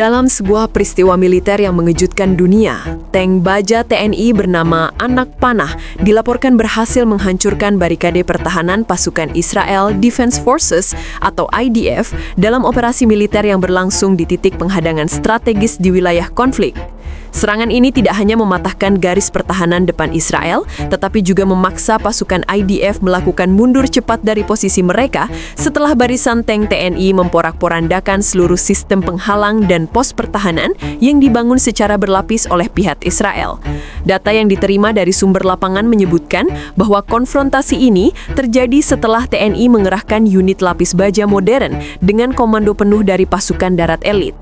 Dalam sebuah peristiwa militer yang mengejutkan dunia, tank baja TNI bernama Anak Panah dilaporkan berhasil menghancurkan barikade pertahanan pasukan Israel Defense Forces atau IDF dalam operasi militer yang berlangsung di titik penghadangan strategis di wilayah konflik. Serangan ini tidak hanya mematahkan garis pertahanan depan Israel, tetapi juga memaksa pasukan IDF melakukan mundur cepat dari posisi mereka setelah barisan tank TNI memporak-porandakan seluruh sistem penghalang dan pos pertahanan yang dibangun secara berlapis oleh pihak Israel. Data yang diterima dari sumber lapangan menyebutkan bahwa konfrontasi ini terjadi setelah TNI mengerahkan unit lapis baja modern dengan komando penuh dari pasukan darat elit.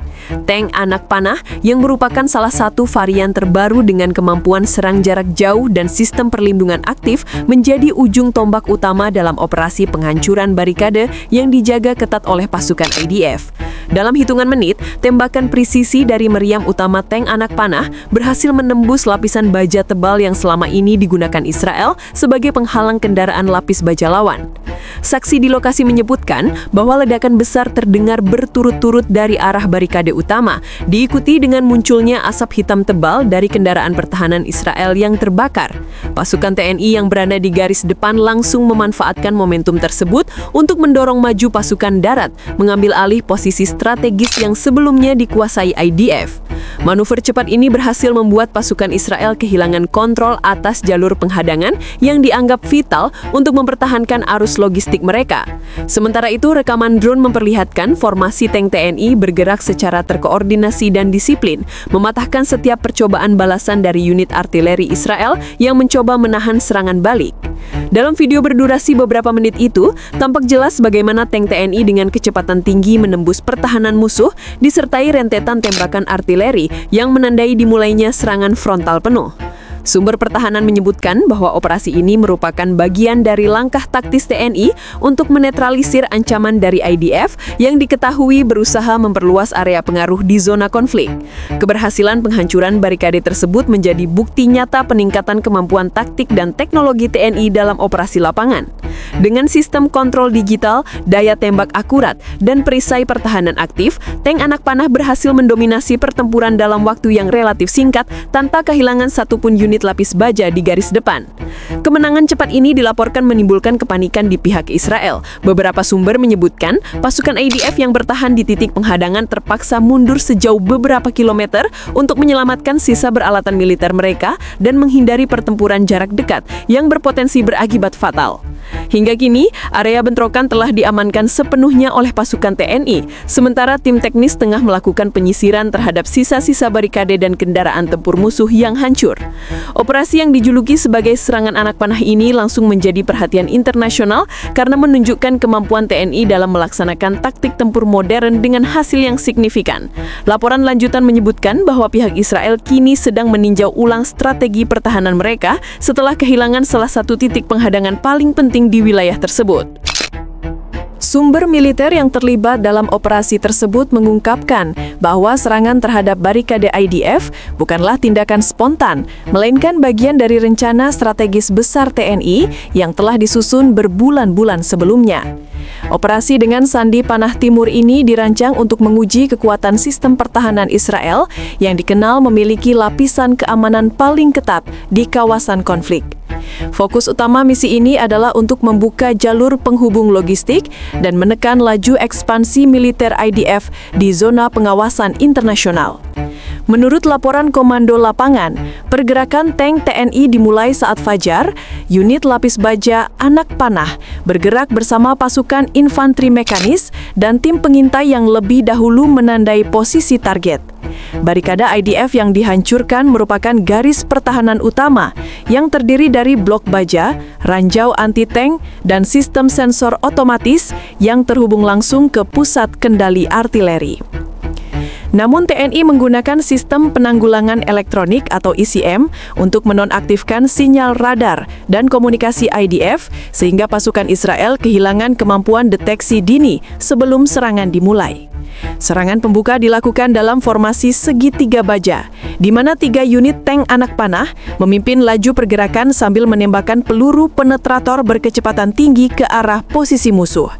Tank Anak Panah yang merupakan salah satu varian terbaru dengan kemampuan serang jarak jauh dan sistem perlindungan aktif menjadi ujung tombak utama dalam operasi penghancuran barikade yang dijaga ketat oleh pasukan IDF. Dalam hitungan menit, tembakan presisi dari meriam utama tank Anak Panah berhasil menembus lapisan baja tebal yang selama ini digunakan Israel sebagai penghalang kendaraan lapis baja lawan. Saksi di lokasi menyebutkan bahwa ledakan besar terdengar berturut-turut dari arah barikade utama, diikuti dengan munculnya asap hitam tebal dari kendaraan pertahanan Israel yang terbakar. Pasukan TNI yang berada di garis depan langsung memanfaatkan momentum tersebut untuk mendorong maju pasukan darat, mengambil alih posisi strategis yang sebelumnya dikuasai IDF. Manuver cepat ini berhasil membuat pasukan Israel kehilangan kontrol atas jalur penghadangan yang dianggap vital untuk mempertahankan arus logistik mereka. Sementara itu, rekaman drone memperlihatkan formasi tank TNI bergerak secara terkoordinasi dan disiplin, mematahkan setiap percobaan balasan dari unit artileri Israel yang mencoba menahan serangan balik. Dalam video berdurasi beberapa menit itu, tampak jelas bagaimana tank TNI dengan kecepatan tinggi menembus pertahanan musuh disertai rentetan tembakan artileri yang menandai dimulainya serangan frontal penuh. Sumber pertahanan menyebutkan bahwa operasi ini merupakan bagian dari langkah taktis TNI untuk menetralisir ancaman dari IDF yang diketahui berusaha memperluas area pengaruh di zona konflik. Keberhasilan penghancuran barikade tersebut menjadi bukti nyata peningkatan kemampuan taktik dan teknologi TNI dalam operasi lapangan. Dengan sistem kontrol digital, daya tembak akurat, dan perisai pertahanan aktif, tank Anak Panah berhasil mendominasi pertempuran dalam waktu yang relatif singkat tanpa kehilangan satupun unit lapis baja di garis depan. Kemenangan cepat ini dilaporkan menimbulkan kepanikan di pihak Israel. Beberapa sumber menyebutkan pasukan IDF yang bertahan di titik penghadangan terpaksa mundur sejauh beberapa kilometer untuk menyelamatkan sisa peralatan militer mereka dan menghindari pertempuran jarak dekat yang berpotensi berakibat fatal. Hingga kini, area bentrokan telah diamankan sepenuhnya oleh pasukan TNI, sementara tim teknis tengah melakukan penyisiran terhadap sisa-sisa barikade dan kendaraan tempur musuh yang hancur. Operasi yang dijuluki sebagai serangan Anak Panah ini langsung menjadi perhatian internasional karena menunjukkan kemampuan TNI dalam melaksanakan taktik tempur modern dengan hasil yang signifikan. Laporan lanjutan menyebutkan bahwa pihak Israel kini sedang meninjau ulang strategi pertahanan mereka setelah kehilangan salah satu titik penghadangan paling penting di wilayah tersebut. Sumber militer yang terlibat dalam operasi tersebut mengungkapkan bahwa serangan terhadap barikade IDF bukanlah tindakan spontan, melainkan bagian dari rencana strategis besar TNI yang telah disusun berbulan-bulan sebelumnya. Operasi dengan Sandi Panah Timur ini dirancang untuk menguji kekuatan sistem pertahanan Israel yang dikenal memiliki lapisan keamanan paling ketat di kawasan konflik. Fokus utama misi ini adalah untuk membuka jalur penghubung logistik dan menekan laju ekspansi militer IDF di zona pengawasan internasional. Menurut laporan Komando Lapangan, pergerakan tank TNI dimulai saat fajar. Unit lapis baja Anak Panah bergerak bersama pasukan infanteri mekanis dan tim pengintai yang lebih dahulu menandai posisi target. Barikade IDF yang dihancurkan merupakan garis pertahanan utama yang terdiri dari blok baja, ranjau anti-tank, dan sistem sensor otomatis yang terhubung langsung ke pusat kendali artileri. Namun TNI menggunakan sistem penanggulangan elektronik atau ECM untuk menonaktifkan sinyal radar dan komunikasi IDF sehingga pasukan Israel kehilangan kemampuan deteksi dini sebelum serangan dimulai. Serangan pembuka dilakukan dalam formasi segitiga baja, di mana 3 unit tank Anak Panah memimpin laju pergerakan sambil menembakkan peluru penetrator berkecepatan tinggi ke arah posisi musuh.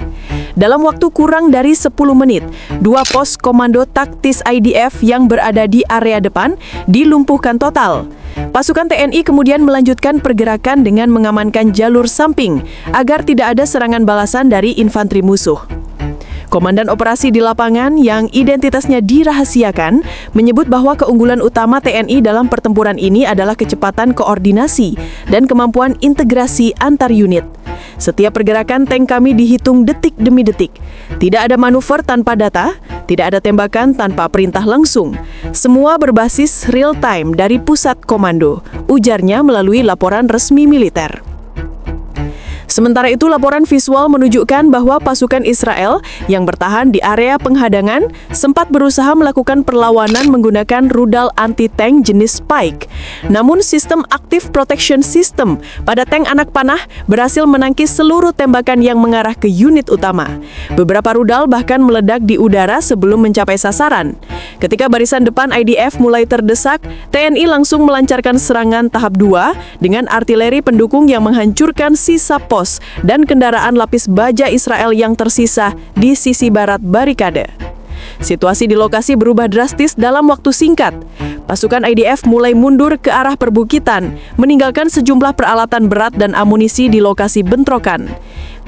Dalam waktu kurang dari 10 menit, 2 pos komando taktis IDF yang berada di area depan dilumpuhkan total. Pasukan TNI kemudian melanjutkan pergerakan dengan mengamankan jalur samping agar tidak ada serangan balasan dari infanteri musuh. Komandan operasi di lapangan yang identitasnya dirahasiakan menyebut bahwa keunggulan utama TNI dalam pertempuran ini adalah kecepatan koordinasi dan kemampuan integrasi antar unit. Setiap pergerakan tank kami dihitung detik demi detik. Tidak ada manuver tanpa data, tidak ada tembakan tanpa perintah langsung. Semua berbasis real time dari pusat komando, ujarnya melalui laporan resmi militer. Sementara itu, laporan visual menunjukkan bahwa pasukan Israel yang bertahan di area penghadangan sempat berusaha melakukan perlawanan menggunakan rudal anti-tank jenis Spike. Namun, sistem Active Protection System pada tank anak panah berhasil menangkis seluruh tembakan yang mengarah ke unit utama. Beberapa rudal bahkan meledak di udara sebelum mencapai sasaran. Ketika barisan depan IDF mulai terdesak, TNI langsung melancarkan serangan tahap 2 dengan artileri pendukung yang menghancurkan sisa pos dan kendaraan lapis baja Israel yang tersisa di sisi barat barikade. Situasi di lokasi berubah drastis dalam waktu singkat. Pasukan IDF mulai mundur ke arah perbukitan, meninggalkan sejumlah peralatan berat dan amunisi di lokasi bentrokan.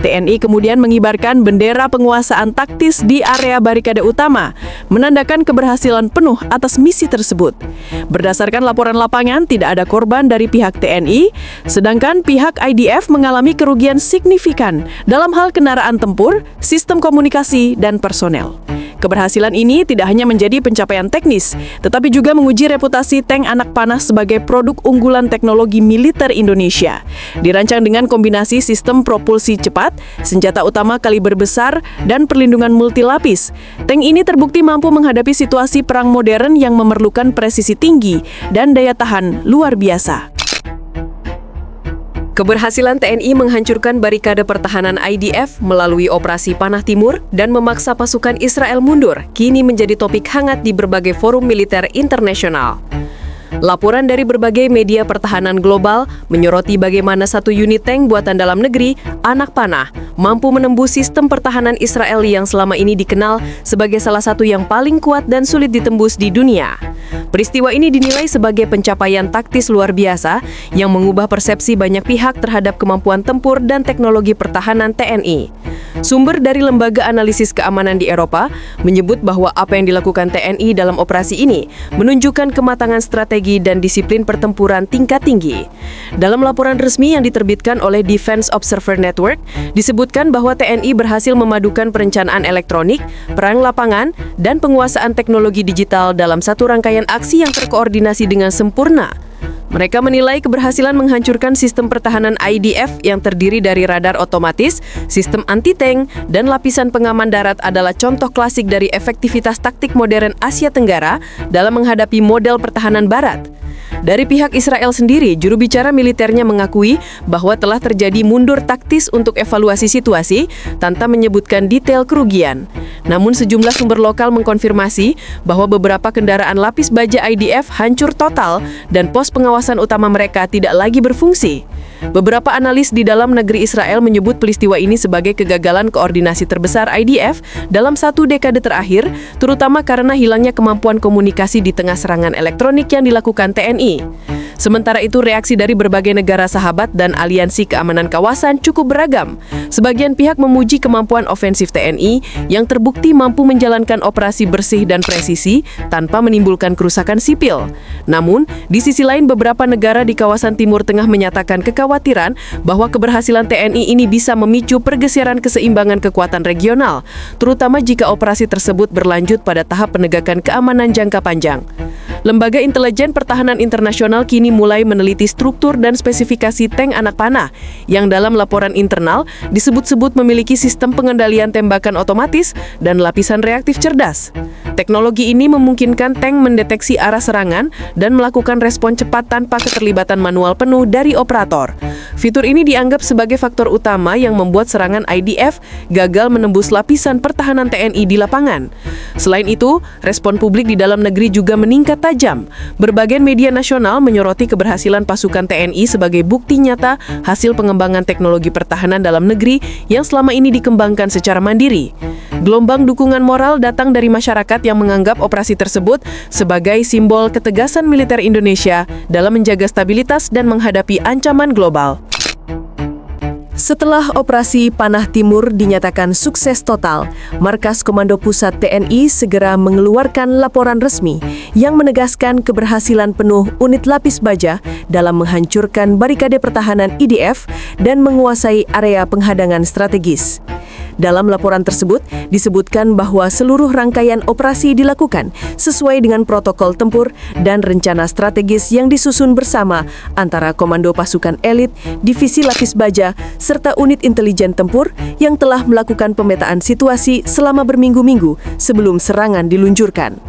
TNI kemudian mengibarkan bendera penguasaan taktis di area barikade utama, menandakan keberhasilan penuh atas misi tersebut. Berdasarkan laporan lapangan, tidak ada korban dari pihak TNI, sedangkan pihak IDF mengalami kerugian signifikan dalam hal kendaraan tempur, sistem komunikasi, dan personel. Keberhasilan ini tidak hanya menjadi pencapaian teknis, tetapi juga menguji reputasi tank anak panah sebagai produk unggulan teknologi militer Indonesia. Dirancang dengan kombinasi sistem propulsi cepat, senjata utama kaliber besar, dan perlindungan multilapis. Tank ini terbukti mampu menghadapi situasi perang modern yang memerlukan presisi tinggi dan daya tahan luar biasa. Keberhasilan TNI menghancurkan barikade pertahanan IDF melalui operasi Panah Timur dan memaksa pasukan Israel mundur kini menjadi topik hangat di berbagai forum militer internasional. Laporan dari berbagai media pertahanan global menyoroti bagaimana satu unit tank buatan dalam negeri, anak panah, mampu menembus sistem pertahanan Israel yang selama ini dikenal sebagai salah satu yang paling kuat dan sulit ditembus di dunia. Peristiwa ini dinilai sebagai pencapaian taktis luar biasa yang mengubah persepsi banyak pihak terhadap kemampuan tempur dan teknologi pertahanan TNI. Sumber dari Lembaga Analisis Keamanan di Eropa menyebut bahwa apa yang dilakukan TNI dalam operasi ini menunjukkan kematangan strategi dan disiplin pertempuran tingkat tinggi. Dalam laporan resmi yang diterbitkan oleh Defense Observer Network, disebutkan bahwa TNI berhasil memadukan perencanaan elektronik, perang lapangan, dan penguasaan teknologi digital dalam satu rangkaian aksi yang terkoordinasi dengan sempurna. Mereka menilai keberhasilan menghancurkan sistem pertahanan IDF yang terdiri dari radar otomatis, sistem anti-tank, dan lapisan pengaman darat adalah contoh klasik dari efektivitas taktik modern Asia Tenggara dalam menghadapi model pertahanan Barat. Dari pihak Israel sendiri, juru bicara militernya mengakui bahwa telah terjadi mundur taktis untuk evaluasi situasi tanpa menyebutkan detail kerugian. Namun sejumlah sumber lokal mengkonfirmasi bahwa beberapa kendaraan lapis baja IDF hancur total dan pos pengawasan utama mereka tidak lagi berfungsi. Beberapa analis di dalam negeri Israel menyebut peristiwa ini sebagai kegagalan koordinasi terbesar IDF dalam satu dekade terakhir, terutama karena hilangnya kemampuan komunikasi di tengah serangan elektronik yang dilakukan TNI. Sementara itu, reaksi dari berbagai negara sahabat dan aliansi keamanan kawasan cukup beragam. Sebagian pihak memuji kemampuan ofensif TNI yang terbukti mampu menjalankan operasi bersih dan presisi tanpa menimbulkan kerusakan sipil. Namun, di sisi lain beberapa negara di kawasan Timur Tengah menyatakan kekhawatiran bahwa keberhasilan TNI ini bisa memicu pergeseran keseimbangan kekuatan regional, terutama jika operasi tersebut berlanjut pada tahap penegakan keamanan jangka panjang. Lembaga Intelijen Pertahanan Internasional kini mulai meneliti struktur dan spesifikasi tank anak panah yang dalam laporan internal disebut-sebut memiliki sistem pengendalian tembakan otomatis dan lapisan reaktif cerdas. Teknologi ini memungkinkan tank mendeteksi arah serangan dan melakukan respon cepat tanpa keterlibatan manual penuh dari operator. Fitur ini dianggap sebagai faktor utama yang membuat serangan IDF gagal menembus lapisan pertahanan TNI di lapangan. Selain itu, respon publik di dalam negeri juga meningkat tajam. Berbagai media nasional menyoroti menyoroti keberhasilan pasukan TNI sebagai bukti nyata hasil pengembangan teknologi pertahanan dalam negeri yang selama ini dikembangkan secara mandiri. Gelombang dukungan moral datang dari masyarakat yang menganggap operasi tersebut sebagai simbol ketegasan militer Indonesia dalam menjaga stabilitas dan menghadapi ancaman global. Setelah operasi Panah Timur dinyatakan sukses total, Markas Komando Pusat TNI segera mengeluarkan laporan resmi yang menegaskan keberhasilan penuh unit lapis baja dalam menghancurkan barikade pertahanan IDF dan menguasai area penghadangan strategis. Dalam laporan tersebut, disebutkan bahwa seluruh rangkaian operasi dilakukan sesuai dengan protokol tempur dan rencana strategis yang disusun bersama antara Komando Pasukan Elit, Divisi Lapis Baja, serta unit intelijen tempur yang telah melakukan pemetaan situasi selama berminggu-minggu sebelum serangan diluncurkan.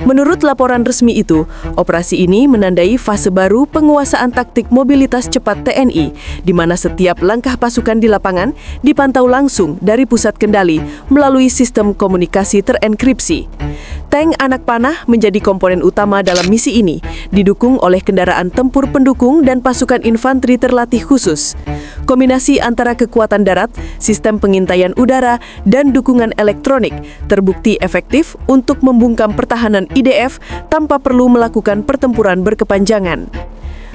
Menurut laporan resmi itu, operasi ini menandai fase baru penguasaan taktik mobilitas cepat TNI, di mana setiap langkah pasukan di lapangan dipantau langsung dari pusat kendali melalui sistem komunikasi terenkripsi. Tank anak panah menjadi komponen utama dalam misi ini, didukung oleh kendaraan tempur pendukung dan pasukan infanteri terlatih khusus. Kombinasi antara kekuatan darat, sistem pengintaian udara, dan dukungan elektronik terbukti efektif untuk membungkam pertahanan IDF tanpa perlu melakukan pertempuran berkepanjangan.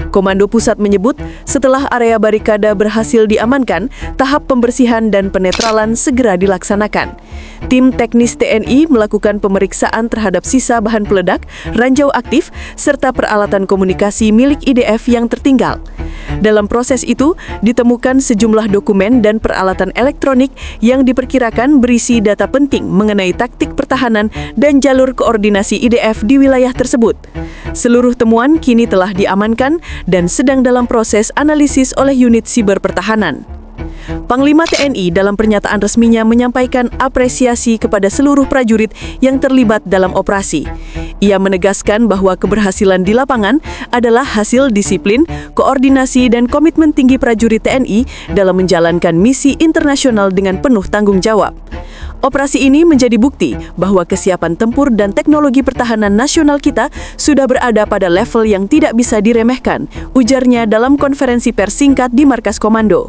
Komando Pusat menyebut, setelah area barikada berhasil diamankan, tahap pembersihan dan penetralan segera dilaksanakan. Tim teknis TNI melakukan pemeriksaan terhadap sisa bahan peledak, ranjau aktif, serta peralatan komunikasi milik IDF yang tertinggal. Dalam proses itu, ditemukan sejumlah dokumen dan peralatan elektronik yang diperkirakan berisi data penting mengenai taktik pertahanan dan jalur koordinasi IDF di wilayah tersebut. Seluruh temuan kini telah diamankan dan sedang dalam proses analisis oleh unit siber pertahanan. Panglima TNI dalam pernyataan resminya menyampaikan apresiasi kepada seluruh prajurit yang terlibat dalam operasi. Ia menegaskan bahwa keberhasilan di lapangan adalah hasil disiplin, koordinasi, dan komitmen tinggi prajurit TNI dalam menjalankan misi internasional dengan penuh tanggung jawab. Operasi ini menjadi bukti bahwa kesiapan tempur dan teknologi pertahanan nasional kita sudah berada pada level yang tidak bisa diremehkan, ujarnya dalam konferensi pers singkat di Markas Komando.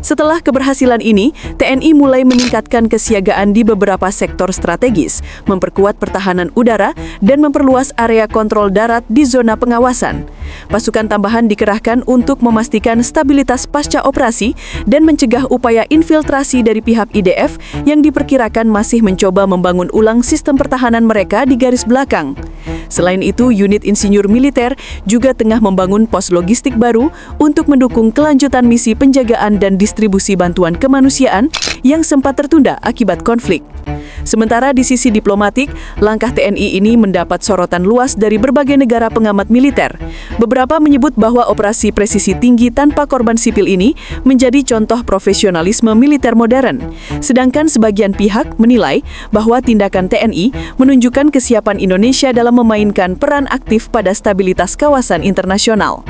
Setelah keberhasilan ini, TNI mulai meningkatkan kesiagaan di beberapa sektor strategis, memperkuat pertahanan udara, dan memperluas area kontrol darat di zona pengawasan. Pasukan tambahan dikerahkan untuk memastikan stabilitas pasca operasi dan mencegah upaya infiltrasi dari pihak IDF yang diperkirakan masih mencoba membangun ulang sistem pertahanan mereka di garis belakang. Selain itu, unit insinyur militer juga tengah membangun pos logistik baru untuk mendukung kelanjutan misi penjagaan dan distribusi bantuan kemanusiaan yang sempat tertunda akibat konflik. Sementara di sisi diplomatik, langkah TNI ini mendapat sorotan luas dari berbagai negara pengamat militer. Beberapa menyebut bahwa operasi presisi tinggi tanpa korban sipil ini menjadi contoh profesionalisme militer modern. Sedangkan sebagian pihak menilai bahwa tindakan TNI menunjukkan kesiapan Indonesia dalam memainkan peran aktif pada stabilitas kawasan internasional.